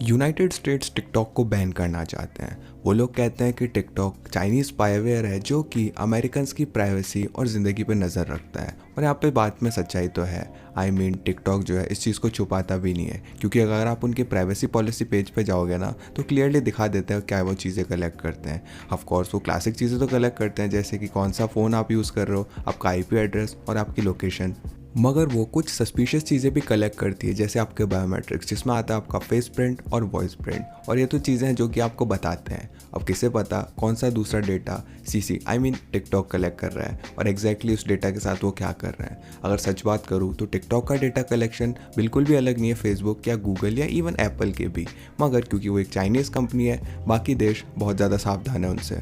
United states TikTok को ban करना चाहते हैं। वो लोग कहते हैं कि टिकटॉक चाइनीज़ स्पाईवेयर है जो कि अमेरिकन्स की प्राइवेसी और ज़िंदगी पर नज़र रखता है। और यहाँ पे बात में सच्चाई तो है। टिकटॉक जो है इस चीज़ को छुपाता भी नहीं है, क्योंकि अगर आप उनके प्राइवेसी पॉलिसी पेज पे जाओगे ना तो क्लियरली दिखा देते हैं क्या वो चीज़ें कलेक्ट करते हैं। ऑफ कोर्स वो क्लासिक चीज़ें तो कलेक्ट करते हैं, जैसे कि कौन सा फ़ोन आप यूज़ कर रहे हो, आपका आईपी एड्रेस और आपकी लोकेशन। मगर वो कुछ सस्पिशियस चीज़ें भी कलेक्ट करती है, जैसे आपके बायोमेट्रिक्स, जिसमें आता है आपका फेस प्रिंट और वॉइस प्रिंट। और ये तो चीज़ें हैं जो कि आपको बताते हैं। अब किसे पता कौन सा दूसरा डेटा टिकटॉक कलेक्ट कर रहा है और एग्जैक्टली उस डेटा के साथ वो क्या कर रहे हैं। अगर सच बात करूँ तो टिकटॉक का डेटा कलेक्शन बिल्कुल भी अलग नहीं है फेसबुक या गूगल या इवन एप्पल के भी। मगर क्योंकि वो एक चाइनीज़ कंपनी है, बाकी देश बहुत ज़्यादा सावधान है उनसे।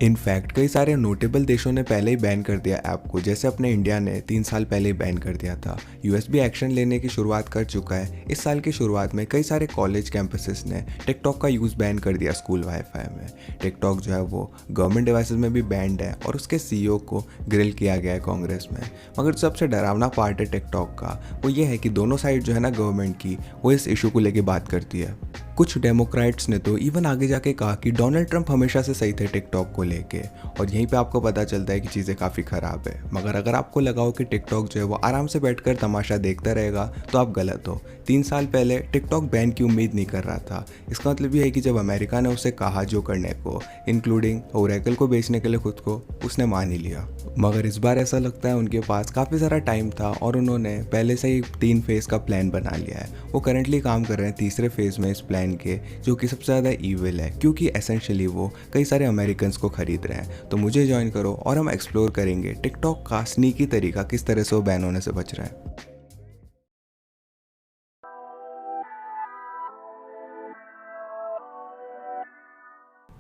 इनफैक्ट कई सारे नोटेबल देशों ने पहले ही बैन कर दिया ऐप को, जैसे अपने इंडिया ने 3 साल पहले ही बैन कर दिया था। यूएस भी एक्शन लेने की शुरुआत कर चुका है। इस साल की शुरुआत में कई सारे कॉलेज कैंपसेस ने टिकटॉक का यूज़ बैन कर दिया स्कूल वाईफाई में। टिकटॉक जो है वो गवर्नमेंट डिवाइसेस में भी बैंड है और उसके सीईओ को ग्रिल किया गया है कांग्रेस में। मगर सबसे डरावना पार्ट है टिकटॉक का, वो ये है कि दोनों साइड जो है ना गवर्नमेंट की, वो इस इशू को लेके बात करती है। कुछ डेमोक्रेट्स ने तो इवन आगे जाके कहा कि डोनाल्ड ट्रंप हमेशा से सही थे टिकटॉक को लेके, और यहीं पे आपको पता चलता है कि चीज़ें काफ़ी ख़राब है। मगर अगर आपको लगा हो कि टिकटॉक जो है वो आराम से बैठकर तमाशा देखता रहेगा तो आप गलत हो। 3 साल पहले टिकटॉक बैन की उम्मीद नहीं कर रहा था। इसका मतलब ये है कि जब अमेरिका ने उसे कहा जो करने को, इंक्लूडिंग ओरेकल को बेचने के लिए खुद को, उसने मान ही लिया। मगर इस बार ऐसा लगता है उनके पास काफ़ी सारा टाइम था और उन्होंने पहले से ही 3 फेज़ का प्लान बना लिया है। वो करंटली काम कर रहे हैं तीसरे फेज़ में इस प्लान के, जो कि सबसे ज़्यादा ईविल है, क्योंकि एसेंशियली वो कई सारे अमेरिकन्स को खरीद रहे हैं। तो मुझे ज्वाइन करो और हम एक्सप्लोर करेंगे टिकटॉक का स्नीकी तरीका, किस तरह से वो बैन होने से बच रहा है।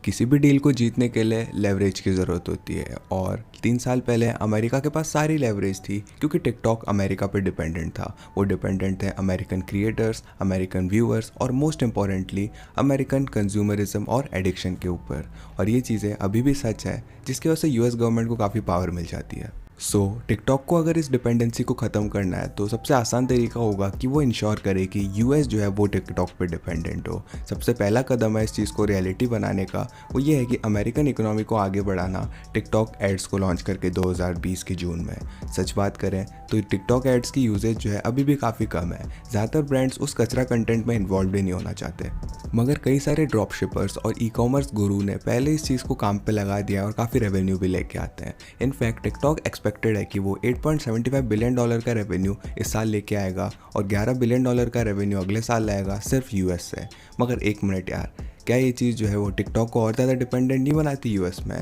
किसी भी डील को जीतने के लिए लेवरेज की ज़रूरत होती है, और 3 साल पहले अमेरिका के पास सारी लेवरेज थी, क्योंकि टिकटॉक अमेरिका पे डिपेंडेंट था। वो डिपेंडेंट थे अमेरिकन क्रिएटर्स, अमेरिकन व्यूअर्स और मोस्ट इम्पॉर्टेंटली अमेरिकन कंज्यूमरिज्म और एडिक्शन के ऊपर। और ये चीज़ें अभी भी सच है, जिसकी वजह से यूएस गवर्नमेंट को काफ़ी पावर मिल जाती है। टिकटॉक को अगर इस डिपेंडेंसी को ख़त्म करना है तो सबसे आसान तरीका होगा कि वो इंश्योर करे कि यूएस जो है वो टिकटॉक पे डिपेंडेंट हो। सबसे पहला कदम है इस चीज़ को रियलिटी बनाने का, वो ये है कि अमेरिकन इकोनॉमी को आगे बढ़ाना टिकटॉक एड्स को लॉन्च करके 2020 के जून में। सच बात करें तो टिकटॉक एड्स की यूजेज जो है अभी भी काफ़ी कम है। ज़्यादातर ब्रांड्स उस कचरा कंटेंट में इन्वॉल्व भी नहीं होना चाहते। मगर कई सारे ड्रॉप शिपर्स और ई कॉमर्स गुरु ने पहले इस चीज़ को काम पे लगा दिया और काफ़ी रेवेन्यू भी लेके आते हैं। इनफैक्ट टिकटॉक एक्सपेक्टेड है कि वो $8.75 बिलियन का रेवेन्यू इस साल लेके आएगा और $11 बिलियन का रेवेन्यू अगले साल लाएगा सिर्फ यूएस से। मगर एक मिनट यार, क्या ये चीज़ जो है वो टिकटॉक को और ज़्यादा डिपेंडेंट नहीं बनाती यूएस में?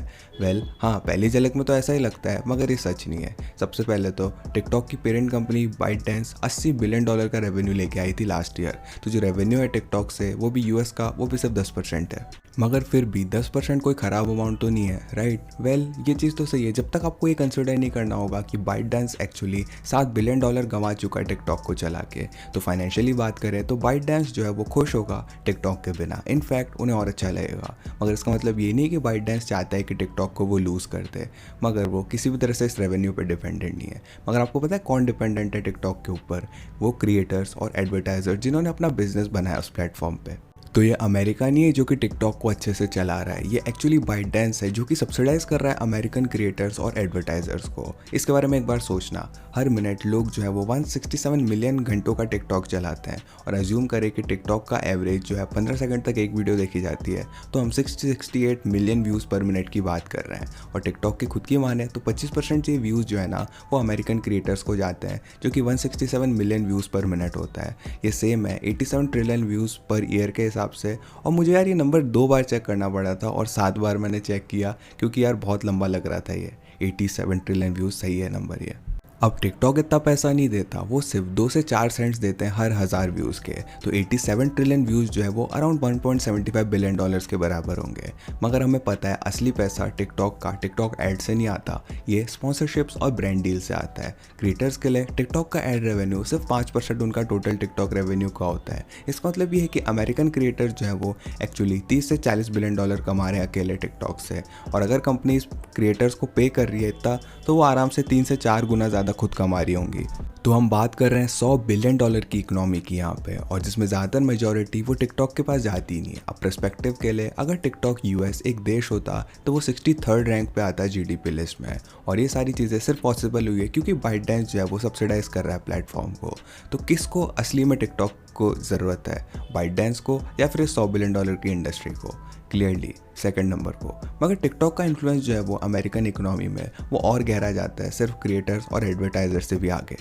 हाँ, पहली झलक में तो ऐसा ही लगता है, मगर ये सच नहीं है। सबसे पहले तो टिकटॉक की पेरेंट कंपनी ByteDance $80 बिलियन का रेवेन्यू लेके आई थी लास्ट ईयर। तो जो रेवेन्यू है टिकटॉक से, वो भी यूएस का, वो भी सिर्फ 10% है। मगर फिर भी 10% कोई ख़राब अमाउंट तो नहीं है, राइट? ये चीज़ तो सही है, जब तक आपको ये कंसिडर नहीं करना होगा कि ByteDance एक्चुअली $7 बिलियन गंवा चुका है टिकटॉक को चला के। तो फाइनेंशियली बात करें तो ByteDance जो है वो खुश होगा टिकटॉक के बिना। इनफैक्ट उन्हें और अच्छा लगेगा। मगर इसका मतलब ये नहीं कि ByteDance चाहता है कि टिकटॉक को वो लूज़ कर दे, मगर वो किसी भी तरह से इस रेवेन्यू पे डिपेंडेंट नहीं है। मगर आपको पता है कौन डिपेंडेंट है टिकटॉक के ऊपर? वो क्रिएटर्स और एडवर्टाइजर जिन्होंने अपना बिजनेस बनाया उस प्लेटफॉर्म पे। तो ये अमेरिका नहीं है जो कि टिकटॉक को अच्छे से चला रहा है, ये एक्चुअली ByteDance है जो कि सब्सिडाइज कर रहा है अमेरिकन क्रिएटर्स और एडवर्टाइजर्स को। इसके बारे में एक बार सोचना, हर मिनट लोग जो है वो 167 मिलियन घंटों का टिकटॉक चलाते हैं, और अज्यूम करें कि टिकटॉक का एवरेज जो है 15 सेकंड तक एक वीडियो देखी जाती है, तो हम 68 मिलियन व्यूज़ पर मिनट की बात कर रहे हैं। और टिकटॉक की खुद की माने तो 25% ये व्यूज़ जो है ना वो अमेरिकन क्रिएटर्स को जाते हैं, जो कि 167 मिलियन व्यूज़ पर मिनट होता है। ये सेम है 87 ट्रिलियन व्यूज़ पर ईयर के हिसाब से। और मुझे यार ये नंबर 2 बार चेक करना पड़ा था और 7 बार मैंने चेक किया, क्योंकि यार बहुत लंबा लग रहा था। ये 87 ट्रिलियन व्यूज़ सही है नंबर ये। अब टिकटॉक इतना पैसा नहीं देता, वो सिर्फ 2 से 4 सेंट्स देते हैं हर 1000 व्यूज़ के। तो 87 ट्रिलियन व्यूज़ जो है वो अराउंड $1.75 बिलियन के बराबर होंगे। मगर हमें पता है असली पैसा टिकटॉक का टिकटॉक एड से नहीं आता, ये स्पॉन्सरशिप्स और ब्रांड डील से आता है। क्रिएटर्स के लिए टिकटॉक का एड रेवेन्यू सिर्फ 5% उनका टोटल टिकटॉक रेवेन्यू का होता है। इसका मतलब ये है कि अमेरिकन क्रिएटर्स जो है वो एक्चुअली 30 से 40 बिलियन डॉलर कमा रहे हैं अकेले टिकटॉक से। और अगर कंपनीज क्रिएटर्स को पे कर रही है इतना, तो वो आराम से 3 से 4 गुना ज़्यादा ज़्यादा खुद कमा रही होंगी। तो हम बात कर रहे हैं $100 बिलियन की इकोनॉमी की यहाँ पे, और जिसमें ज़्यादातर मेजॉरिटी वो टिकटॉक के पास जाती ही नहीं है। अब पर्सपेक्टिव के लिए अगर टिकटॉक यूएस एक देश होता तो वो 63rd रैंक पे आता जीडीपी लिस्ट में। और ये सारी चीज़ें सिर्फ पॉसिबल हुई है क्योंकि बाइटडांस जो है वो सब्सिडाइज कर रहा है प्लेटफॉर्म को। तो किसको असली में टिकटॉक को ज़रूरत है, बाइटडांस को या फिर $100 बिलियन की इंडस्ट्री को? क्लियरली सेकंड नंबर को। मगर टिकटॉक का इन्फ्लुएंस जो है वो अमेरिकन इकोनॉमी में वो और गहरा जाता है, सिर्फ क्रिएटर्स और एडवर्टाइजर से भी आगे।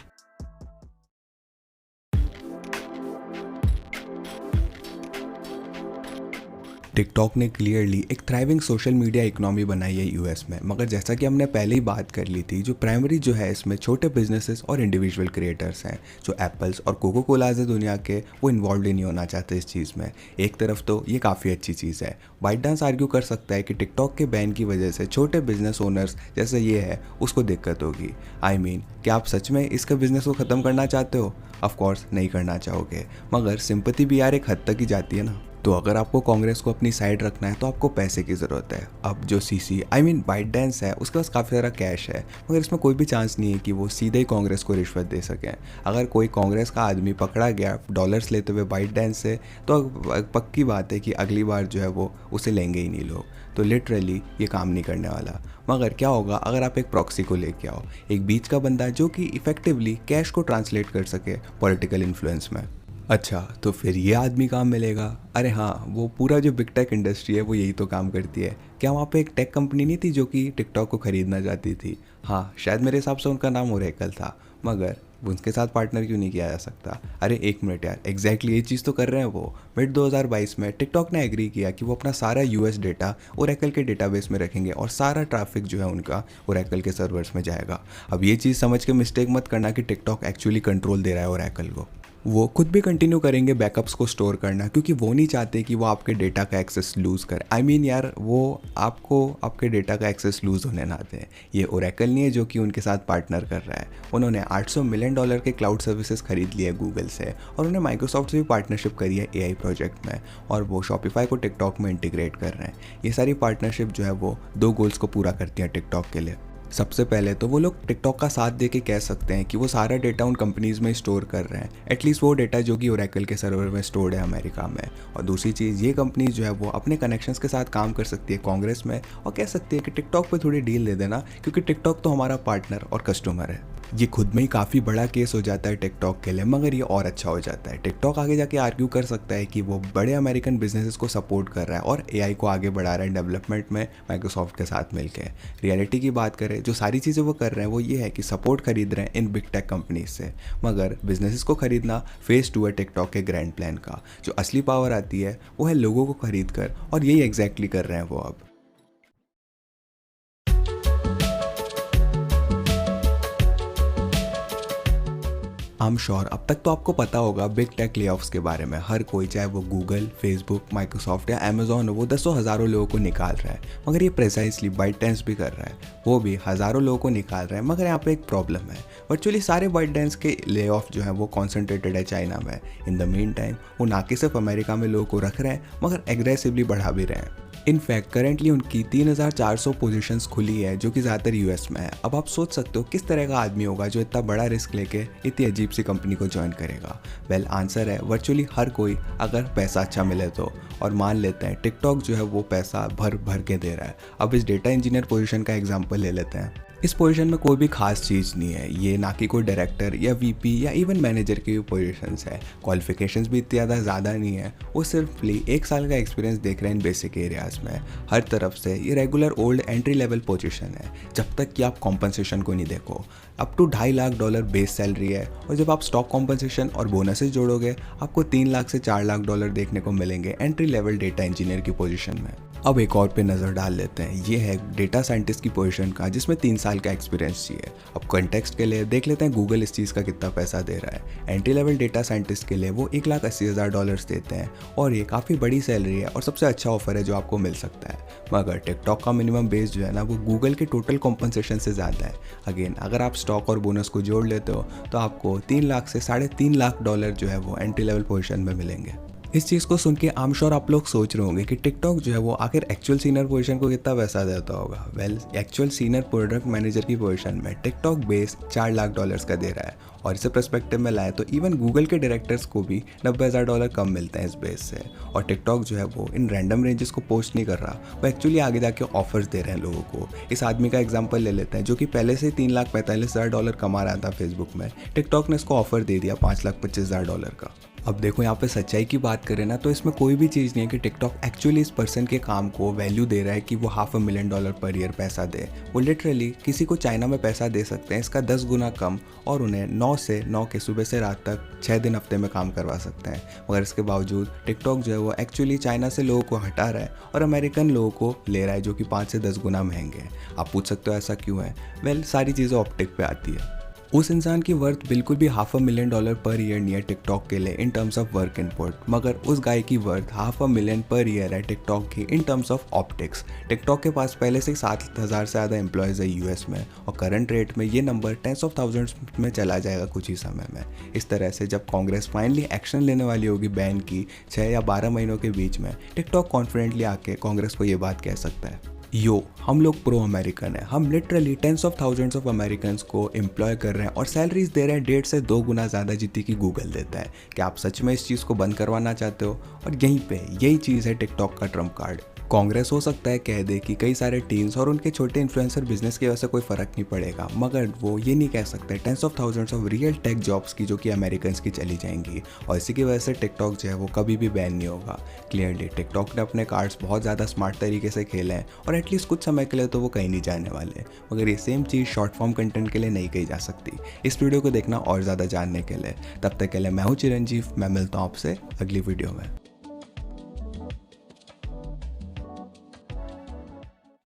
टिकटॉक ने क्लियरली एक थ्राइविंग सोशल मीडिया इकोनॉमी बनाई है यूएस में। मगर जैसा कि हमने पहले ही बात कर ली थी, जो प्राइमरी जो है इसमें छोटे बिजनेसेस और इंडिविजुअल क्रिएटर्स हैं। जो एप्पल्स और कोको कोलाज है दुनिया के, वो इन्वॉल्व ही नहीं होना चाहते इस चीज़ में। एक तरफ तो ये काफ़ी अच्छी चीज़ है। बाइटडांस आर्ग्यू कर सकता है कि टिकटॉक के बैन की वजह से छोटे बिजनेस ओनर्स जैसे ये है उसको दिक्कत होगी। आई मीन क्या आप सच में इसका बिजनेस को ख़त्म करना चाहते हो? ऑफकोर्स नहीं करना चाहोगे, मगर सिंपैथी भी यार एक हद तक ही जाती है ना। तो अगर आपको कांग्रेस को अपनी साइड रखना है तो आपको पैसे की ज़रूरत है। अब जो सीसी आई मीन बाइटडांस है उसके पास काफ़ी सारा कैश है, मगर इसमें कोई भी चांस नहीं है कि वो सीधे ही कांग्रेस को रिश्वत दे सकें। अगर कोई कांग्रेस का आदमी पकड़ा गया डॉलर्स लेते हुए बाइटडांस से, तो पक्की बात है कि अगली बार जो है वो उसे लेंगे ही नहीं लोग। तो लिटरली ये काम नहीं करने वाला। मगर क्या होगा अगर आप एक प्रॉक्सी को लेके आओ, एक बीच का बंदा जो कि इफेक्टिवली कैश को ट्रांसलेट कर सके पॉलिटिकल इन्फ्लुएंस में। अच्छा, तो फिर ये आदमी काम मिलेगा? अरे हाँ, वो पूरा जो बिग टेक इंडस्ट्री है वो यही तो काम करती है। क्या वहाँ पे एक टेक कंपनी नहीं थी जो कि टिकटॉक को ख़रीदना चाहती थी? हाँ, शायद मेरे हिसाब से उनका नाम ओरेकल था। मगर उनके साथ पार्टनर क्यों नहीं किया जा सकता? अरे एक मिनट यार, एग्जैक्टली ये चीज़ तो कर रहे हैं वो। मिड 2022 में टिकटॉक ने एग्री किया कि वो अपना सारा यूएस डेटा ओरेकल के डेटाबेस में रखेंगे और सारा ट्रैफिक जो है उनका ओरेकल के सर्वर्स में जाएगा। अब ये चीज़ समझ के मिस्टेक मत करना कि टिकटॉक एक्चुअली कंट्रोल दे रहा है ओरेकल को। वो खुद भी कंटिन्यू करेंगे बैकअप्स को स्टोर करना, क्योंकि वो नहीं चाहते कि वो आपके डेटा का एक्सेस लूज़ करे। आई मीन यार, वो आपको आपके डेटा का एक्सेस लूज़ होने ना दें। ये ओरेकल नहीं है जो कि उनके साथ पार्टनर कर रहा है। उन्होंने $800 मिलियन के क्लाउड सर्विसेज खरीद लिए गूगल से, और उन्होंने माइक्रोसॉफ्ट से भी पार्टनरशिप करी है एआई प्रोजेक्ट में, और वो शॉपिफाई को टिकटॉक में इंटीग्रेट कर रहे हैं। ये सारी पार्टनरशिप जो है वो 2 गोल्स को पूरा करती हैं टिकटॉक के लिए। सबसे पहले तो वो लोग टिकटॉक का साथ दे के कह सकते हैं कि वो सारा डेटा उन कंपनीज़ में स्टोर कर रहे हैं, एटलीस्ट वो डेटा जो कि ओरेकल के सर्वर में स्टोर्ड है अमेरिका में। और दूसरी चीज़, ये कंपनी जो है वो अपने कनेक्शंस के साथ काम कर सकती है कांग्रेस में, और कह सकती है कि टिकटॉक पे थोड़ी डील दे देना, क्योंकि टिकटॉक तो हमारा पार्टनर और कस्टमर है। ये खुद में ही काफ़ी बड़ा केस हो जाता है टिकटॉक के लिए, मगर ये और अच्छा हो जाता है। टिकटॉक आगे जाके आर्ग्यू कर सकता है कि वो बड़े अमेरिकन बिजनेसेस को सपोर्ट कर रहा है और एआई को आगे बढ़ा रहा है डेवलपमेंट में माइक्रोसॉफ्ट के साथ मिलकर। रियलिटी की बात करें, जो सारी चीज़ें वो कर रहे हैं वो ये है कि सपोर्ट खरीद रहे हैं इन बिग टेक कंपनीज से, मगर बिजनेसेस को खरीदना फेज 2 है टिकटॉक के ग्रैंड प्लान का। जो असली पावर आती है वो है लोगों को खरीद कर, और यही एग्जैक्टली कर रहे हैं वो अब। आई एम श्योर अब तक तो आपको पता होगा बिग टेक लेऑफ्स के बारे में। हर कोई, चाहे वो गूगल, फेसबुक, माइक्रोसॉफ्ट या अमेजोन हो, वो दसों हज़ारों लोगों को निकाल रहा है। मगर ये प्रेसाइसली बाइटडांस भी कर रहा है, वो भी हज़ारों लोगों को निकाल रहा है। मगर यहाँ पे एक प्रॉब्लम है, वर्चुअली सारे बाइटडांस के ले ऑफ जो है वो कॉन्सेंट्रेटेड है चाइना में। इन द मीन टाइम वो ना कि सिर्फ अमेरिका में लोगों को रख रहे हैं, मगर एग्रेसिवली बढ़ा भी रहे हैं। इनफैक्ट करेंटली उनकी 3400 पोजीशंस खुली है, जो कि ज़्यादातर यूएस में है। अब आप सोच सकते हो किस तरह का आदमी होगा जो इतना बड़ा रिस्क लेके इतनी अजीब सी कंपनी को ज्वाइन करेगा। वेल आंसर है वर्चुअली हर कोई, अगर पैसा अच्छा मिले तो। और मान लेते हैं टिकटॉक जो है वो पैसा भर भर के दे रहा है। अब इस डेटा इंजीनियर पोजीशन का एग्जांपल ले लेते हैं। इस पोजीशन में कोई भी खास चीज़ नहीं है, ये ना कि कोई डायरेक्टर या वीपी या इवन मैनेजर की पोजीशंस है। क्वालिफिकेशंस भी इतनी ज़्यादा नहीं है, वो सिर्फली 1 साल का एक्सपीरियंस देख रहे हैं इन बेसिक एरियाज़ में। हर तरफ से ये regular old entry level position है, जब तक कि आप कॉम्पनसेशन को नहीं देखो। Up to $2.5 lakh base salary है, और जब आप स्टॉक कॉम्पनसेशन और बोनसेस जोड़ोगे आपको $3 लाख से $4 लाख देखने को मिलेंगे एंट्री लेवल डेटा इंजीनियर की पोजीशन में। अब एक और पे नज़र डाल लेते हैं, ये है डेटा साइंटिस्ट की पोजीशन का, जिसमें 3 साल का एक्सपीरियंस चाहिए। अब कॉन्टेक्स्ट के लिए देख लेते हैं गूगल इस चीज़ का कितना पैसा दे रहा है। एंट्री लेवल डेटा साइंटिस्ट के लिए वो $1,80,000 देते हैं, और ये काफ़ी बड़ी सैलरी है और सबसे अच्छा ऑफर है जो आपको मिल सकता है। मगर टिकटॉक का मिनिमम बेस जो है ना, वो गूगल के टोटल कॉम्पनसेशन से ज़्यादा है। अगेन अगर आप स्टॉक और बोनस को जोड़ लेते हो तो आपको $3 लाख से $3.5 लाख जो है वो एंट्री लेवल पोजीशन में मिलेंगे। इस चीज़ को सुन के आम श्योर आप लोग सोच रहे होंगे कि टिकटॉक जो है वो आखिर एक्चुअल सीनियर पोजीशन को कितना पैसा देता होगा। Well, actual senior product manager की पोजीशन में टिकटॉक बेस $4 लाख का दे रहा है। और इसे पर्सपेक्टिव में लाएं तो इवन गूगल के डायरेक्टर्स को भी $90,000 कम मिलते हैं इस बेस से। और टिकटॉक जो है वो इन रैंडम रेंजेस को पोस्ट नहीं कर रहा, वो एक्चुअली आगे जाके ऑफर्स दे रहे हैं लोगों को। इस आदमी का एग्जांपल ले लेते हैं जो कि पहले से $3,45,000 कमा रहा था फेसबुक में। टिकटॉक ने इसको ऑफर दे दिया $5,25,000 का। अब देखो यहाँ पे सच्चाई की बात करें ना तो इसमें कोई भी चीज़ नहीं है कि टिकटॉक एक्चुअली इस पर्सन के काम को वैल्यू दे रहा है कि वो $500,000 पर ईयर पैसा दे। वो लिटरली किसी को चाइना में पैसा दे सकते हैं इसका 10 गुना कम, और उन्हें 9 से 9 के सुबह से रात तक 6 दिन हफ्ते में काम करवा सकते हैं। मगर इसके बावजूद टिकटॉक जो है वो एक्चुअली चाइना से लोगों को हटा रहा है और अमेरिकन लोगों को ले रहा है जो कि 5 से 10 गुना महंगे हैं। आप पूछ सकते हो ऐसा क्यों है? वेल, सारी चीज़ें ऑप्टिक पे आती है। उस इंसान की वर्थ बिल्कुल भी $500,000 पर ईयर नहीं है टिकटॉक के लिए in terms of work input, मगर उस गाय की वर्थ $500,000 पर ईयर है टिकटॉक की in terms of optics. TikTok के पास पहले से 7,000 से ज़्यादा एम्प्लॉयज़ है यूएस में, और करंट रेट में ये नंबर टेंस ऑफ थाउजेंड्स में चला जाएगा कुछ ही समय में। इस तरह से जब कांग्रेस फाइनली एक्शन लेने वाली होगी बैन की 6 या 12 महीनों के बीच में, टिकटॉक कॉन्फिडेंटली आके कांग्रेस को ये बात कह सकता है, यो हम लोग प्रो अमेरिकन है, हम literally tens of thousands of American को एम्प्लॉय कर रहे हैं और सैलरीज दे रहे हैं 1.5 से 2 गुना ज़्यादा जितनी की गूगल देता है। क्या आप सच में इस चीज़ को बंद करवाना चाहते हो? और यही चीज़ है टिकटॉक का ट्रम्प कार्ड। कांग्रेस हो सकता है कह दे कि कई सारे टीम्स और उनके छोटे इन्फ्लुएंसर बिजनेस की वजह से कोई फ़र्क नहीं पड़ेगा, मगर वो ये नहीं कह सकते tens of thousands of real tech jobs की जो कि अमेरिकन की चली जाएंगी, और इसी की वजह से टिकटॉक जो है वो कभी भी बैन नहीं होगा। क्लियरली टिकटॉक ने अपने कार्ड्स बहुत ज़्यादा स्मार्ट तरीके से खेले हैं और एटलीस्ट कुछ समय के लिए तो वो कहीं नहीं जाने वाले, मगर ये सेम चीज़ शॉर्ट फॉर्म कंटेंट के लिए नहीं कही जा सकती। इस वीडियो को देखना और ज़्यादा जानने के लिए। तब तक के लिए मैं हूँ चिरंजीव, मैं मिलता हूँ आपसे अगली वीडियो में।